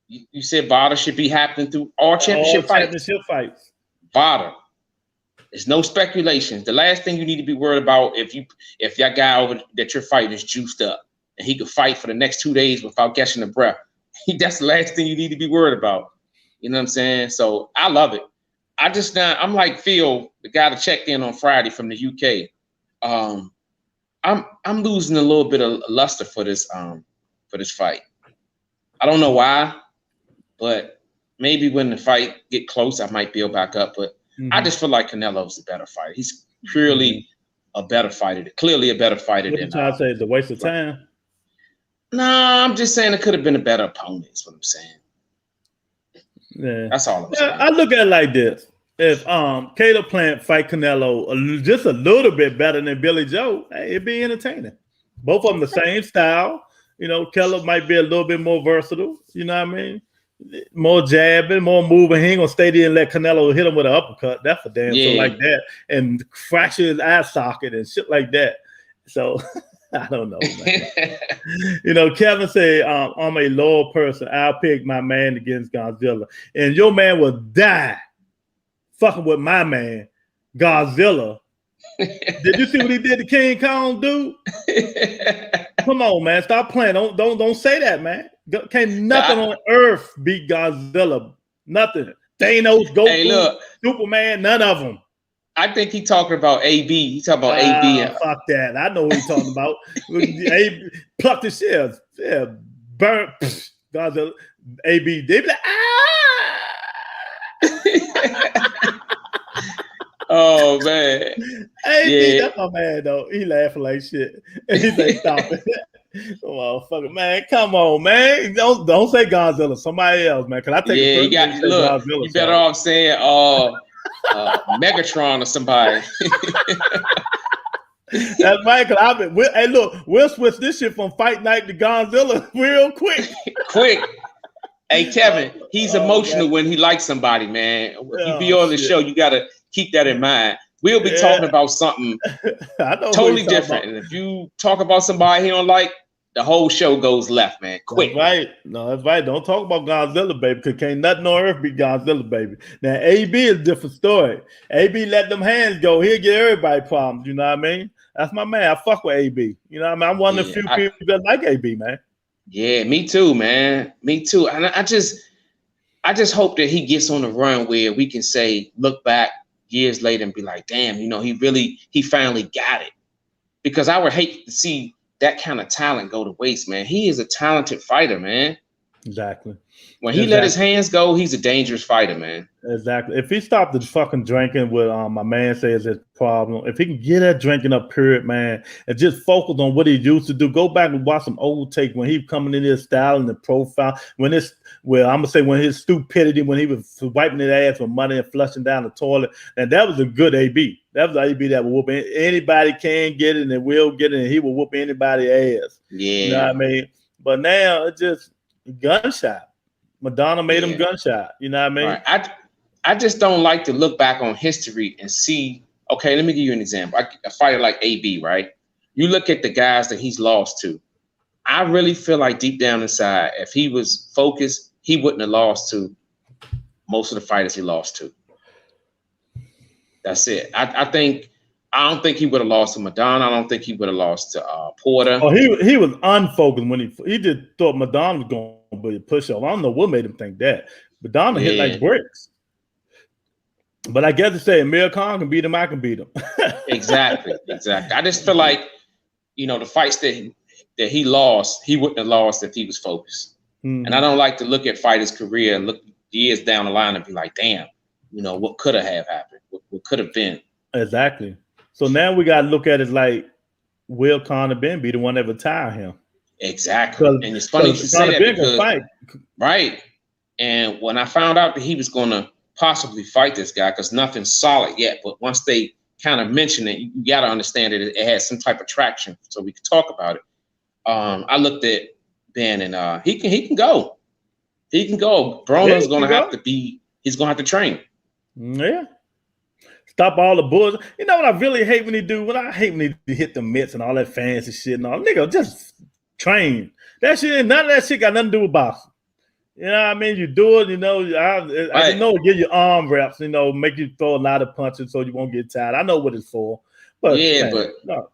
You said VADA should be happening through all championship fights. VADA. There's no speculation. The last thing you need to be worried about if that guy over that you're fighting is juiced up and he could fight for the next 2 days without catching a breath. That's the last thing you need to be worried about. You know what I'm saying? So I love it. I'm like Phil, the guy that checked in on Friday from the UK. I'm losing a little bit of luster for this fight. I don't know why, but maybe when the fight get close, I might build back up. But I just feel like Canelo's a better fighter. He's purely a better fighter, clearly a better fighter than. What you trying to say? It's a waste of time? Nah, I'm just saying it could have been a better opponent. Is what I'm saying. Yeah, that's all I'm saying. I look at it like this: if Caleb Plant fight Canelo just a little bit better than Billy Joe, hey, it'd be entertaining. Both of them the same style. Caleb might be a little bit more versatile. You know what I mean? More jabbing, more moving. He ain't gonna stay there and let Canelo hit him with an uppercut. That's for damn sure like that, and fracture his eye socket and shit like that. So I don't know, man. Kevin said, I'm a loyal person. I'll pick my man against Godzilla. And your man will die fucking with my man, Godzilla. Did you see what he did to King Kong, dude? Come on, man. Stop playing. Don't say that, man. Can't nothing on earth beat Godzilla. Nothing. Thanos, Goku, hey, look, Superman, none of them. I think he talking about AB. He talking about AB. Fuck that. I know what he's talking about. AB, pluck the shells. Yeah, burn. Godzilla. AB. They be like, Oh man. AB, that's my man though. He laughing like shit. He say, stop it. Oh, fucking man, come on, man. Don't say Godzilla. Somebody else, man. Can I take it? Look, Godzilla, you better off saying Megatron or somebody. That's right. Hey, look, we'll switch this shit from Fight Night to Godzilla real quick. Hey, Kevin, he's emotional when he likes somebody, man. You be on the show, you gotta keep that in mind. We'll be talking about something totally different. And if you talk about somebody he don't like, the whole show goes left, man. Quick. That's right. No, that's right. Don't talk about Godzilla, baby, because can't nothing on earth beat Godzilla, baby. Now, AB is a different story. AB let them hands go. He'll get everybody problems. You know what I mean? That's my man. I fuck with AB. You know what I mean? I'm one of the few people that like AB, man. Yeah, me too, man. Me too. And I just hope that he gets on the run where we can say, look back years later and be like, damn, he finally got it. Because I would hate to see that kind of talent go to waste, man. He is a talented fighter, man. Exactly. When he let his hands go, he's a dangerous fighter, man. Exactly. If he stopped the fucking drinking, what my man says is a problem. If he can get that drinking up, period, man, and just focus on what he used to do. Go back and watch some old tape when he coming in his style and the profile. When his stupidity, when he was wiping his ass with money and flushing down the toilet. And that was a good AB. That was AB that will whoop anybody can get it and will get it, and he will whoop anybody's ass. Yeah. You know what I mean? But now it's just gunshot. Madonna made him gunshot. You know what I mean? Right. I just don't like to look back on history and see. Okay, let me give you an example. A fighter like AB, right? You look at the guys that he's lost to. I really feel like deep down inside, if he was focused, he wouldn't have lost to most of the fighters he lost to. That's it. I don't think he would have lost to Madonna. I don't think he would have lost to Porter. Oh, he was unfocused when he just thought Madonna was going to be a push-up. I don't know what made him think that. Madonna hit like bricks. But I guess to say Amir Khan can beat him, I can beat him. Exactly. I just feel like, the fights that he lost, he wouldn't have lost if he was focused. Mm-hmm. And I don't like to look at fighters' career, look years down the line and be like, damn, what could have happened? What could have been? Exactly. So now we got to look at it like, will Conor Ben be the one that retire him? Exactly. And it's funny you say that because, fight. Right. And when I found out that he was going to possibly fight this guy, because nothing's solid yet, but once they kind of mention it, you got to understand that it has some type of traction so we can talk about it. I looked at Ben and he can go. He can go. Broner's going to have to train. Yeah. Stop all the bulls. You know what I really hate when he do? I hate when he hit the mitts and all that fancy shit and all. Nigga, just train. That shit, none of that shit got nothing to do with boxing. You know what I mean? You do it, I know it give you arm reps, make you throw a lot of punches so you won't get tired. I know what it's for. But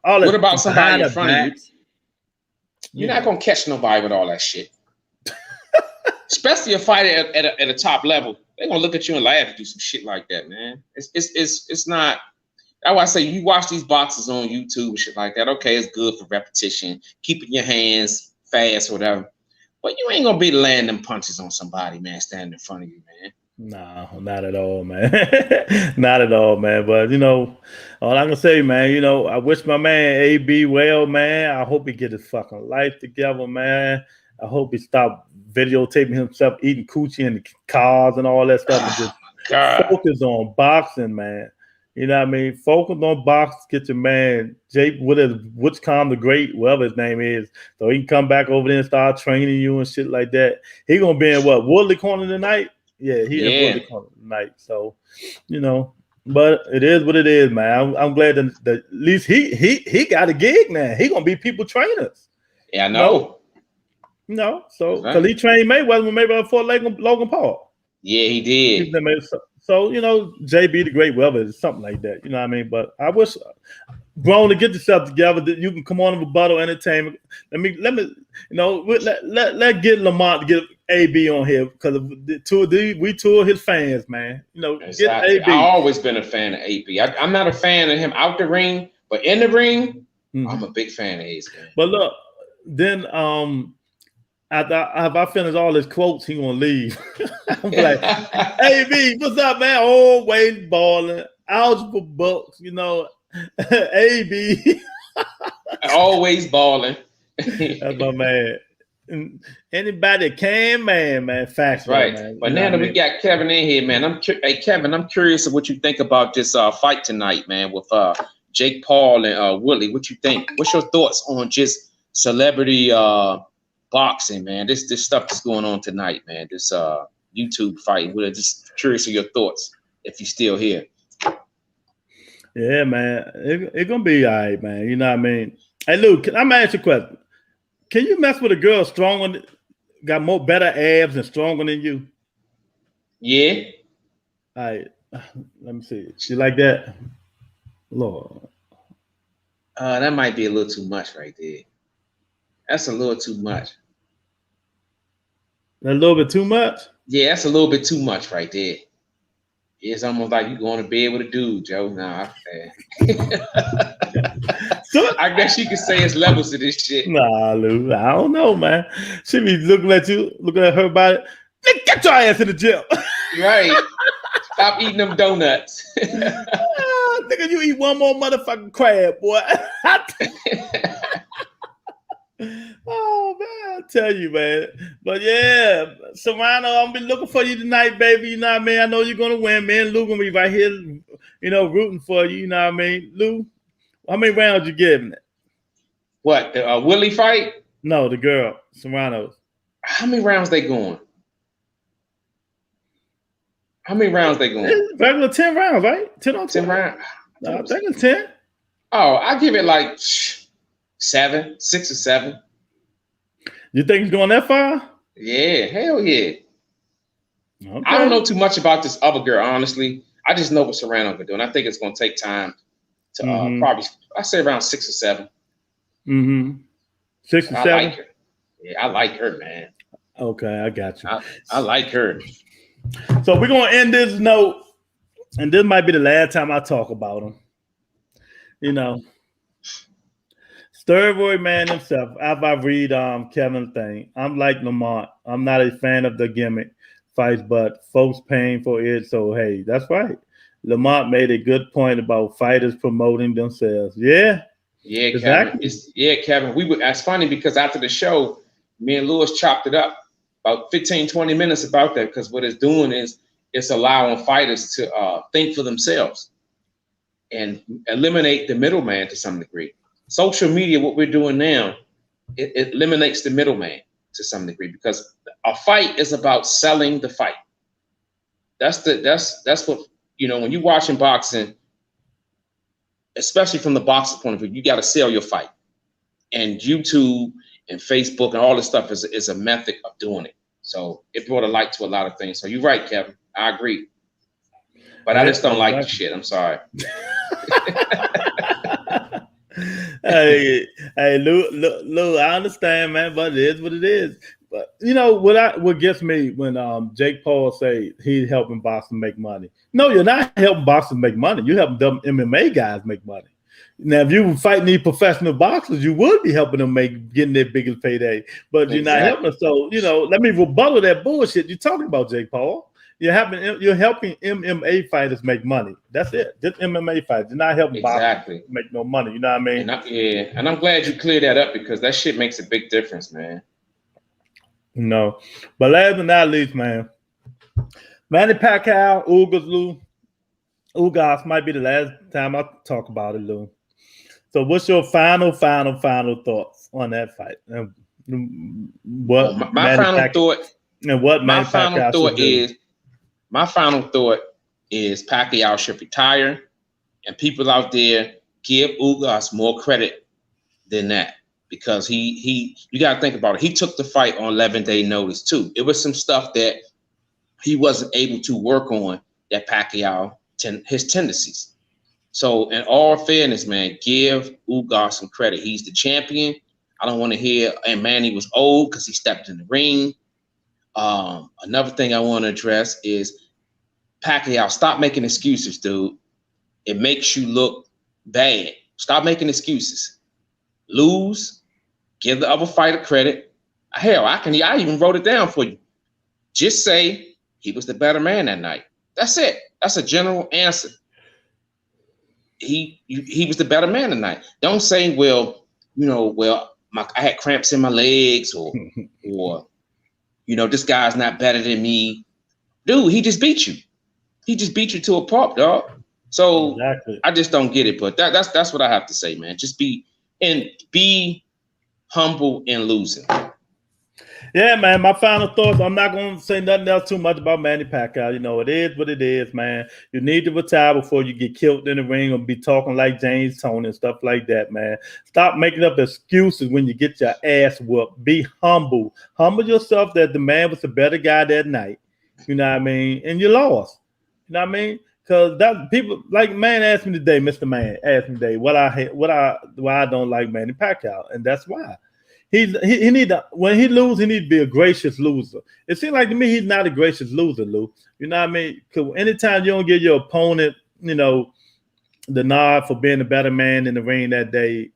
what about somebody in front of you? You're not gonna catch nobody with all that shit. Especially a fighter at a top level. They're gonna look at you and laugh and do some shit like that, man. It's not. That's why I say you watch these boxes on YouTube and shit like that. Okay, it's good for repetition, keeping your hands fast or whatever. But you ain't gonna be landing them punches on somebody, man, standing in front of you, man. No, not at all, man. Not at all, man. But all I can say, man, I wish my man AB well, man. I hope he get his fucking life together, man. I hope he stop videotaping himself eating coochie in the cars and all that stuff and just focus on boxing, man. You know what I mean? Focus on boxing, get your man Jake Woodscom the Great, whatever his name is, so he can come back over there and start training you and shit like that. He gonna be in Woodley Corner tonight? Yeah, he in Woodley Corner tonight. So, but it is what it is, man. I'm glad that at least he got a gig now. He gonna be people trainers. Yeah, I know. So because he trained Mayweather before Logan Paul. Yeah, he did. So JB the Great, whatever, it's something like that. You know what I mean? But I wish Broner get yourself together that you can come on and rebuttal entertainment. Let me let get Lamont to get AB on here because we tour his fans, man. Exactly. Get AB. I've always been a fan of AB. I'm not a fan of him out the ring, but in the ring, I'm a big fan of his. Man. But look, then after I finish all his quotes, he gonna leave. I'm like, AB, what's up, man? Always balling, algebra books, AB. Always balling. That's my man. Anybody can, man, facts. Right. Man. But now that we got Kevin in here, man, Kevin, I'm curious of what you think about this fight tonight, man, with Jake Paul and Woodley. What you think? What's your thoughts on just celebrity boxing, man? This stuff that's going on tonight, man. This YouTube fight. We're just curious of your thoughts if you're still here. Yeah, man. It's gonna be all right, man. You know what I mean? Hey, Luke, I'm gonna ask you a question. Can you mess with a girl stronger, got better abs and stronger than you? Yeah. All right. Let me see. She like that? Lord. That might be a little too much right there. That's a little too much. A little bit too much? Yeah, that's a little bit too much right there. It's almost like you going to bed with a dude, Joe. Nah, I guess you could say it's levels to this shit. Nah, Lou, I don't know, man. She be looking at you, looking at her body. Get your ass in the gym. Right. Stop eating them donuts. Nigga, you eat one more motherfucking crab, boy. Oh man, I tell you, man. But yeah, Serrano, I'm be looking for you tonight, baby. You know what I mean? I know you're gonna win, man. Lou gonna be right here, rooting for you. You know what I mean? Lou, how many rounds you giving it? What, the Willie fight? No, the girl, Serrano's. How many rounds they going? How many rounds they going? It's regular 10 rounds, right? 10 on 10 10. rounds? I think it's 10. Oh, I give it like 7, 6 or 7. You think it's going that far? Yeah, hell yeah. Okay. I don't know too much about this other girl, honestly. I just know what Serrano can do, and I think it's going to take time to probably, I say around 6 or 7. 6 or 7? I like her. Yeah, I like her, man. Okay, I got you. I like her. So we're going to end this note, and this might be the last time I talk about him. You know, Steroid Man himself, after I read Kevin's thing, I'm like Lamont. I'm not a fan of the gimmick fights, but folks paying for it. So, hey, that's right. Lamont made a good point about fighters promoting themselves. Yeah. Yeah, exactly. Kevin. Kevin. That's funny because after the show, me and Lewis chopped it up about 15, 20 minutes about that, because what it's doing is it's allowing fighters to think for themselves and eliminate the middleman to some degree. Social media, what we're doing now, it eliminates the middleman to some degree, because a fight is about selling the fight. That's what, when you're watching boxing, especially from the boxer point of view, you got to sell your fight. And YouTube and Facebook and all this stuff is a method of doing it. So it brought a light to a lot of things. So you're right, Kevin. I agree. But I just don't like the shit. I'm sorry. Hey, Lou, I understand, man, but it is what it is. But what gets me when Jake Paul say he's helping boxing make money. No, you're not helping boxers make money. You're helping them MMA guys make money. Now, if you were fighting these professional boxers, you would be helping them getting their biggest payday. But you're not helping them. So, let me rebuttal that bullshit you're talking about, Jake Paul. You're helping MMA fighters make money. That's it. Just MMA fighters. You're not helping boxers make no money. You know what I mean? And I'm glad you cleared that up, because that shit makes a big difference, man. No. But last but not least, man, Manny Pacquiao, Ugas might be the last time I talk about it, Lou. So what's your final thoughts on that fight? And what my final thought is Pacquiao should retire, and people out there give Ugas more credit than that, because you got to think about it. He took the fight on 11-day notice too. It was some stuff that he wasn't able to work on, that Pacquiao his tendencies. So in all fairness, man, give Ugas some credit. He's the champion. I don't want to hear, and Manny was old because he stepped in the ring. Another thing I want to address is Pacquiao, stop making excuses, dude. It makes you look bad. Stop making excuses. Lose, give the other fighter credit. Hell, I even wrote it down for you. Just say he was the better man that night. That's it. That's a general answer. He was the better man tonight. Don't say, I had cramps in my legs, or this guy's not better than me. Dude, he just beat you. He just beat you to a pulp, dog. So exactly. I just don't get it. But that's what I have to say, man. Just be humble in losing. Yeah, man, my final thoughts. I'm not going to say nothing else too much about Manny Pacquiao. It is what it is, man. You need to retire before you get killed in the ring or be talking like James Toney and stuff like that, man. Stop making up excuses when you get your ass whooped. Be humble. Humble yourself that the man was a better guy that night. You know what I mean? And you lost. You know what I mean? Because that people like man asked me today, Mr. Man asked me today why I don't like Manny Pacquiao, and that's why. He need to, when he loses, he need to be a gracious loser. It seems like to me he's not a gracious loser, Lou. You know what I mean? Because anytime you don't give your opponent, the nod for being a better man in the ring that day,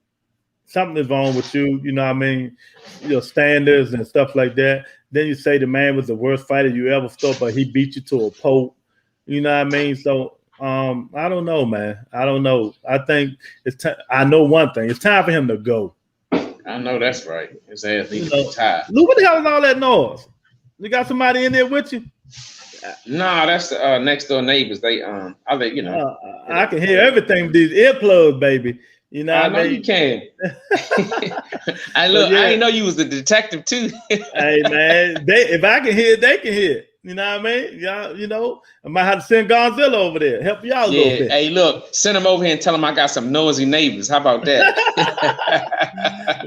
something is wrong with you. You know what I mean? Your standards and stuff like that. Then you say the man was the worst fighter you ever saw, but he beat you to a pulp. You know what I mean? So I don't know, man. I don't know. I think I know one thing. It's time for him to go. I know that's right. His ass needs to be tied. Lou, what the hell is all that noise? You got somebody in there with you? Nah, that's next door neighbors. They I can hear everything with these earplugs, baby. You know what I mean? You can. I look, I didn't know you was a detective too. Hey man, if I can hear it, they can hear it. You know what I mean? Y'all, I might have to send Gonzilla over there, help y'all a little bit. Hey, look, send him over here and tell him I got some nosy neighbors. How about that?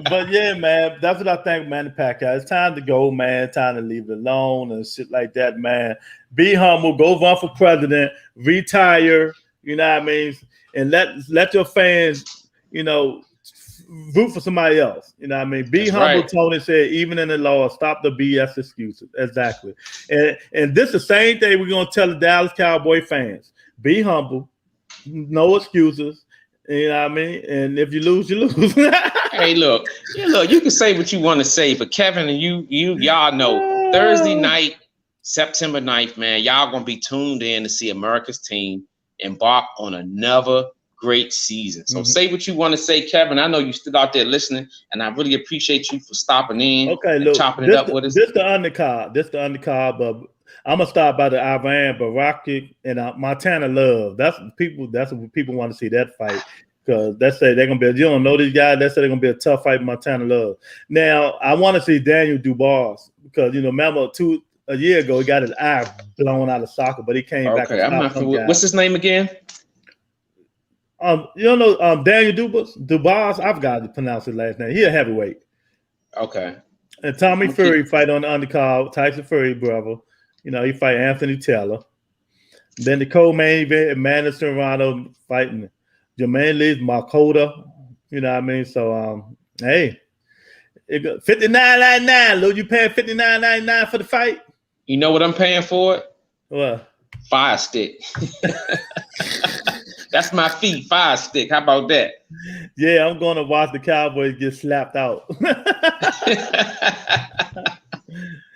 But yeah, man, that's what I think, man. The Pacquiao, it's time to go, man. Time to leave it alone and shit like that, man. Be humble, go run for president, retire. You know what I mean? And let your fans, root for somebody else. You know what I mean? Be That's humble, right. Tony said, even in the law, stop the BS excuses. Exactly. And this is the same thing we're going to tell the Dallas Cowboy fans. Be humble, no excuses. You know what I mean? And if you lose, you lose. Hey, look, you can say what you want to say, but Kevin and y'all know Thursday night, September 9th, man, y'all going to be tuned in to see America's team embark on another great season. So say what you want to say, Kevin. I know you stood out there listening, and I really appreciate you for stopping in and chopping it up with us. This the undercard, but I'm gonna start by the Iran Baraki and Montana Love. That's what people want to see, that fight, because they say they're gonna be. You don't know these guys. They say they're gonna be a tough fight, Montana Love. Now I want to see Daniel Dubois, because remember a year ago he got his eye blown out of soccer, but he came back. Okay, I'm not familiar. What's his name again? Daniel Dubois. I've got to pronounce his last name. He a heavyweight. Okay. And Tommy Fury fight on the undercard. Tyson Fury, brother. He fight Anthony Taylor. Then the co-main event, Amanda Serrano fighting Jermaine Lee Makota. You know what I mean? So, hey, $59.99. Lou, you paying $59.99 for the fight? You know what I'm paying for it? What? Fire Stick. That's my fee, Fire Stick. How about that? Yeah, I'm going to watch the Cowboys get slapped out.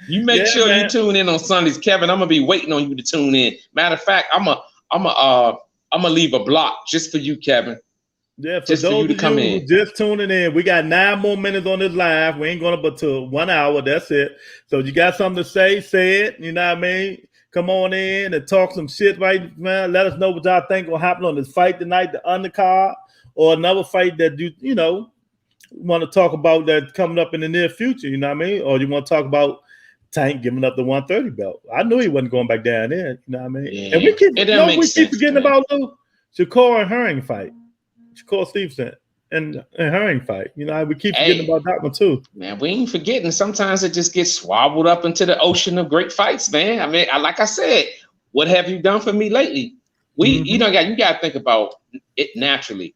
You make sure you tune in on Sundays, Kevin. I'm gonna be waiting on you to tune in. Matter of fact, I'm gonna leave a block just for you, Kevin. Yeah, for those of you who just tuning in, we got 9 more minutes on this live. We ain't going up to 1 hour. That's it. So you got something to say it. You know what I mean? Come on in and talk some shit right, man. Let us know what y'all think will happen on this fight tonight, the undercard, or another fight that you want to talk about that's coming up in the near future. You know what I mean? Or you want to talk about Tank giving up the 130 belt. I knew he wasn't going back down there. You know what I mean? Yeah. And we keep forgetting man. about Shakur and Herring fight. Shakur Stevenson and Herring fight. We keep forgetting about that one too. Man, we ain't forgetting. Sometimes it just gets swabbled up into the ocean of great fights, man. I mean, like I said, what have you done for me lately? You got to think about it naturally.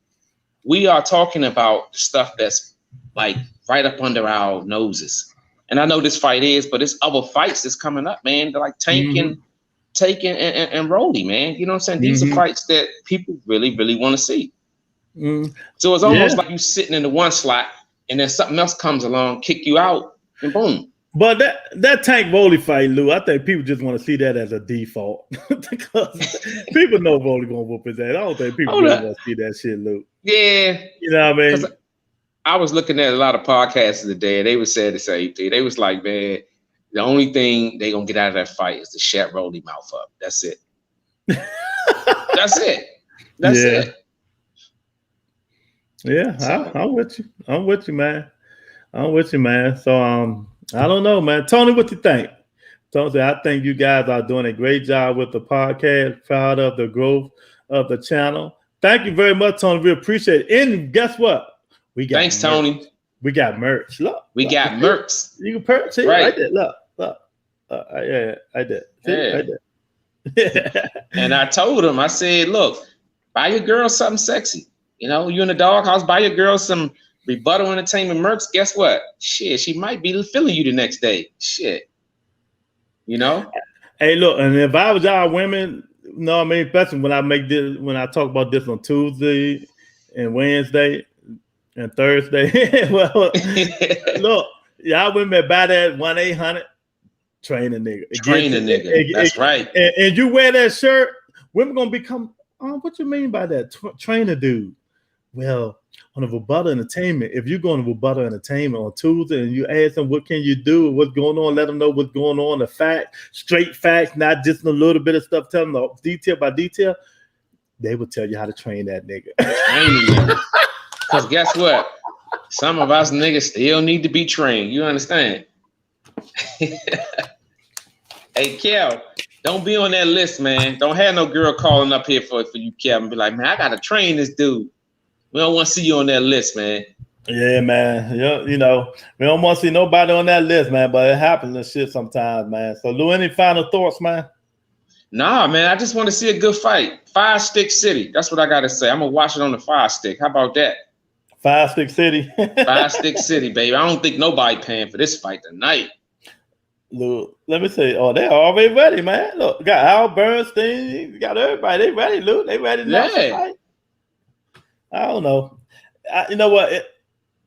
We are talking about stuff that's like right up under our noses. And I know this fight is, but there's other fights that's coming up, man. They're like Tank and Rolly, man. You know what I'm saying? These are fights that people really, really want to see. So it's almost like you sitting in the one slot and then something else comes along, kick you out, and boom. But that Tank Rolly fight, Lou, I think people just want to see that as a default. Because people know Rolly gonna whoop his ass. I don't think people really want to see that shit, Lou. Yeah. You know what I mean? I was looking at a lot of podcasts today, and they were saying the same thing. They was like, man, the only thing they gonna get out of that fight is to shut Rolly mouth up. That's it. That's it. That's it. Yeah, I'm with you. I'm with you, man. So I don't know, man. Tony, what you think? Tony, I think you guys are doing a great job with the podcast. Proud of the growth of the channel. Thank you very much, Tony. We appreciate it. And guess what? We got Thanks, Tony. We got merch. Look, we got merch. You can purchase it right there. Look. Yeah, I did. Yeah. And I told him, I said, look, buy your girl something sexy. You in the doghouse, buy your girl some Rebuttal Entertainment merch. Guess what? Shit, she might be feeling you the next day. Shit. Hey, look, and if I was y'all women, I mean, especially when I talk about this on Tuesday and Wednesday and Thursday. Well, look, y'all women buy that 1-800 train a nigga. That's right. And you wear that shirt, women gonna become. What you mean by that? Trainer dude. Well, on a Rebuttal Entertainment, if you're going to Rebuttal Entertainment on Tuesday and you ask them what can you do, what's going on, let them know what's going on, the fact, straight facts, not just a little bit of stuff, tell them detail by detail, they will tell you how to train that nigga. Because guess what? Some of us niggas still need to be trained. You understand? Hey, Kel, don't be on that list, man. Don't have no girl calling up here for you, Kel, and be like, man, I gotta train this dude. We don't want to see you on that list, man. Yeah, man. You know, we don't want to see nobody on that list, man, but it happens and shit sometimes, man. So, Lou, any final thoughts, man? Nah, man, I just want to see a good fight. Fire Stick City. That's what I got to say. I'm going to watch it on the Fire Stick. How about that? Fire Stick City. Fire Stick City, baby. I don't think nobody paying for this fight tonight. Lou, let me say, oh, they're already ready, man. Look, we got Al Bernstein. We got everybody. They ready, Lou. They ready now to fight. I don't know. You know what?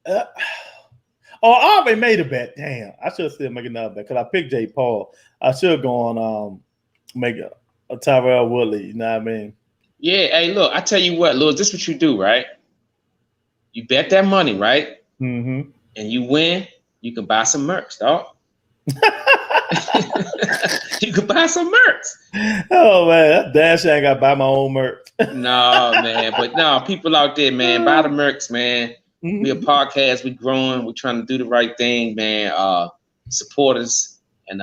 I already made a bet. Damn, I should still make another bet because I picked Jake Paul. I should go on make a Tyrell Woodley. You know what I mean? Yeah. Hey, look, I tell you what, Lewis, this is what you do, right? You bet that money, right? Mm-hmm. And you win. You can buy some merch, dog. You can buy some merch. Oh man, damn shit, I gotta buy my own merch. No, man, but no, people out there, man, buy the merch, man. We a podcast, we growing, we trying to do the right thing, man. Support us and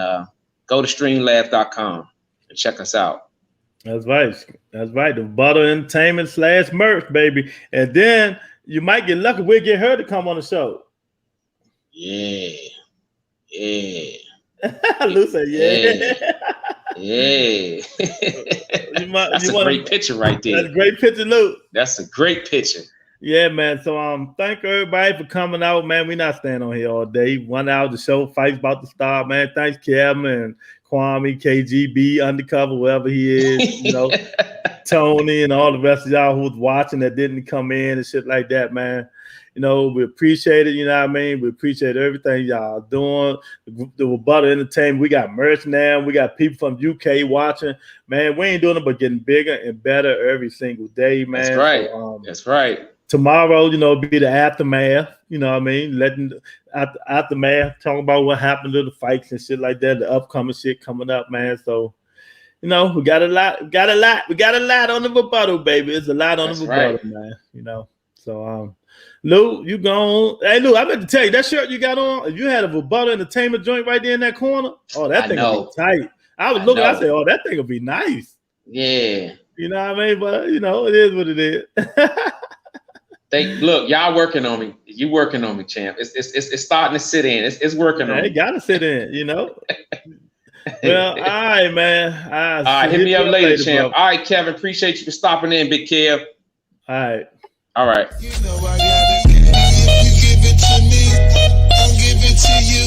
go to streamlabs.com and check us out. That's right. That's right. The Butter Entertainment / merch, baby. And then you might get lucky. We'll get her to come on the show. Yeah. Yeah. Lou said, yeah. Yeah. That's a great picture right there. That's a great picture, Lou. That's a great picture. Yeah, man. So thank everybody for coming out, man. We're not staying on here all day. 1 hour the show, fight's about to start, man. Thanks, Kevin and Kwame, KGB, Undercover, wherever he is, you know, Tony and all the rest of y'all who was watching that didn't come in and shit like that, man. You know, we appreciate it, you know what I mean? We appreciate everything y'all doing. The Butter Entertainment, we got merch now. We got people from UK watching. Man, we ain't doing it but getting bigger and better every single day, man. That's right. So, that's right. Tomorrow, you know, be the aftermath, you know what I mean? Letting aftermath, talking about what happened to the fights and shit like that, the upcoming shit coming up, man. So, you know, we got a lot on the rebuttal, baby. It's a lot on the rebuttal, man. You know. So Lou, you gone. Hey Lou, I meant to tell you that shirt you got on, if you had a rebuttal entertainment joint right there in that corner, oh, that thing will be tight. I was looking, I said, oh, that thing will be nice. Yeah. You know what I mean? But you know, it is what it is. Look, y'all working on me. You working on me, champ. It's starting to sit in. It's working on me. It gotta sit in, you know. Well, all right, man. All right, hit me up later, champ. Bro. All right, Kevin. Appreciate you for stopping in, Big Kev. All right. All right. You know I got it. You give it to me, I'll give it to you.